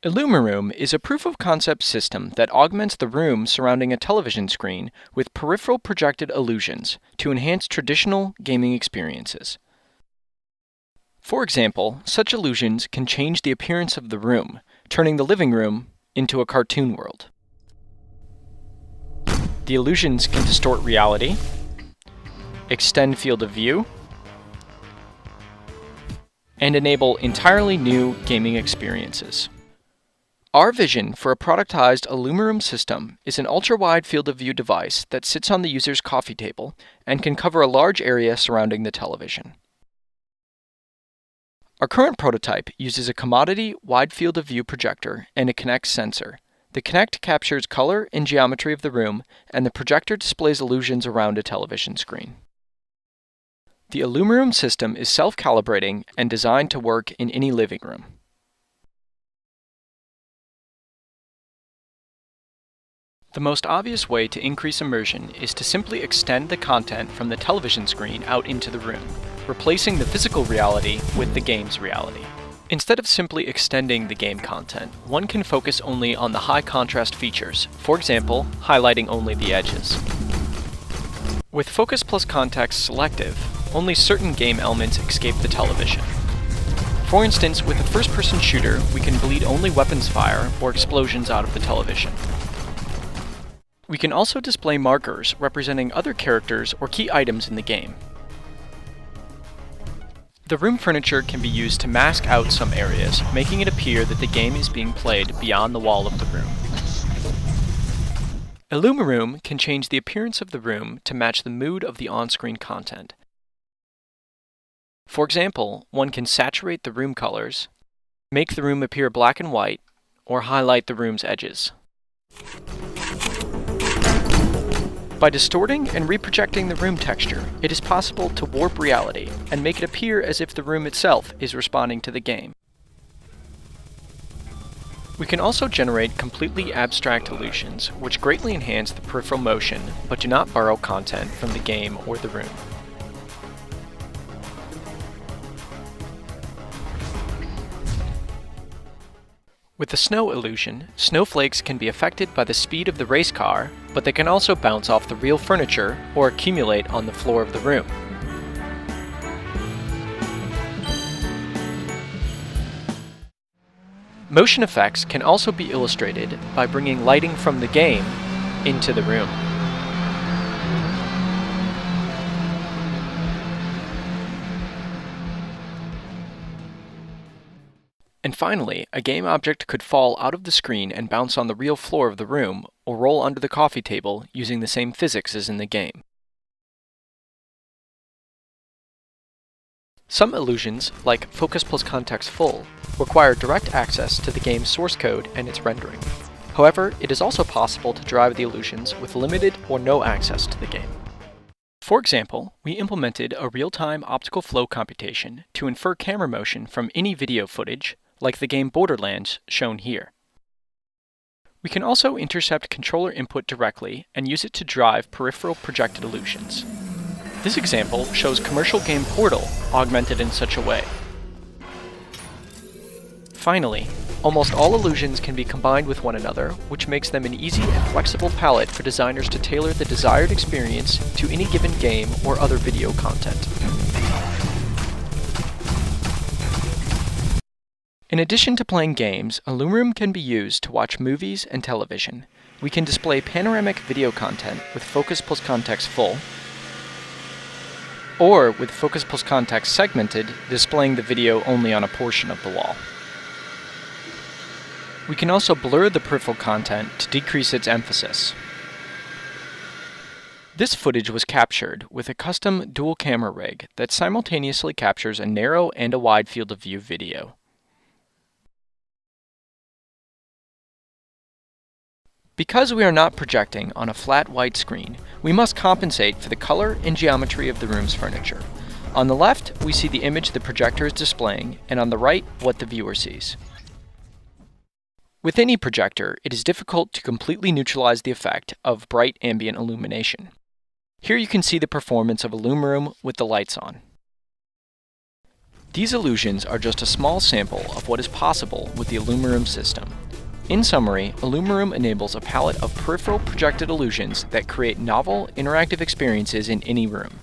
IllumiRoom is a proof-of-concept system that augments the room surrounding a television screen with peripheral projected illusions to enhance traditional gaming experiences. For example, such illusions can change the appearance of the room, turning the living room into a cartoon world. The illusions can distort reality, extend field of view, and enable entirely new gaming experiences. Our vision for a productized IllumiRoom system is an ultra-wide field of view device that sits on the user's coffee table and can cover a large area surrounding the television. Our current prototype uses a commodity wide field of view projector and a Kinect sensor. The Kinect captures color and geometry of the room, and the projector displays illusions around a television screen. The IllumiRoom system is self-calibrating and designed to work in any living room. The most obvious way to increase immersion is to simply extend the content from the television screen out into the room, replacing the physical reality with the game's reality. Instead of simply extending the game content, one can focus only on the high contrast features, for example, highlighting only the edges. With Focus plus Context selective, only certain game elements escape the television. For instance, with a first-person shooter, we can bleed only weapons fire or explosions out of the television. We can also display markers representing other characters or key items in the game. The room furniture can be used to mask out some areas, making it appear that the game is being played beyond the wall of the room. IllumiRoom can change the appearance of the room to match the mood of the on-screen content. For example, one can saturate the room colors, make the room appear black and white, or highlight the room's edges. By distorting and reprojecting the room texture, it is possible to warp reality and make it appear as if the room itself is responding to the game. We can also generate completely abstract illusions, which greatly enhance the peripheral motion, but do not borrow content from the game or the room. With the snow illusion, snowflakes can be affected by the speed of the race car, but they can also bounce off the real furniture or accumulate on the floor of the room. Motion effects can also be illustrated by bringing lighting from the game into the room. And finally, a game object could fall out of the screen and bounce on the real floor of the room, or roll under the coffee table using the same physics as in the game. Some illusions, like Focus plus Context Full, require direct access to the game's source code and its rendering. However, it is also possible to drive the illusions with limited or no access to the game. For example, we implemented a real-time optical flow computation to infer camera motion from any video footage, like the game Borderlands shown here. We can also intercept controller input directly and use it to drive peripheral projected illusions. This example shows commercial game Portal augmented in such a way. Finally, almost all illusions can be combined with one another, which makes them an easy and flexible palette for designers to tailor the desired experience to any given game or other video content. In addition to playing games, IllumiRoom can be used to watch movies and television. We can display panoramic video content with Focus plus Context Full, or with Focus plus Context Segmented, displaying the video only on a portion of the wall. We can also blur the peripheral content to decrease its emphasis. This footage was captured with a custom dual camera rig that simultaneously captures a narrow and a wide field of view video. Because we are not projecting on a flat white screen, we must compensate for the color and geometry of the room's furniture. On the left, we see the image the projector is displaying, and on the right, what the viewer sees. With any projector, it is difficult to completely neutralize the effect of bright ambient illumination. Here you can see the performance of IllumiRoom with the lights on. These illusions are just a small sample of what is possible with the IllumiRoom system. In summary, IllumiRoom enables a palette of peripheral projected illusions that create novel, interactive experiences in any room.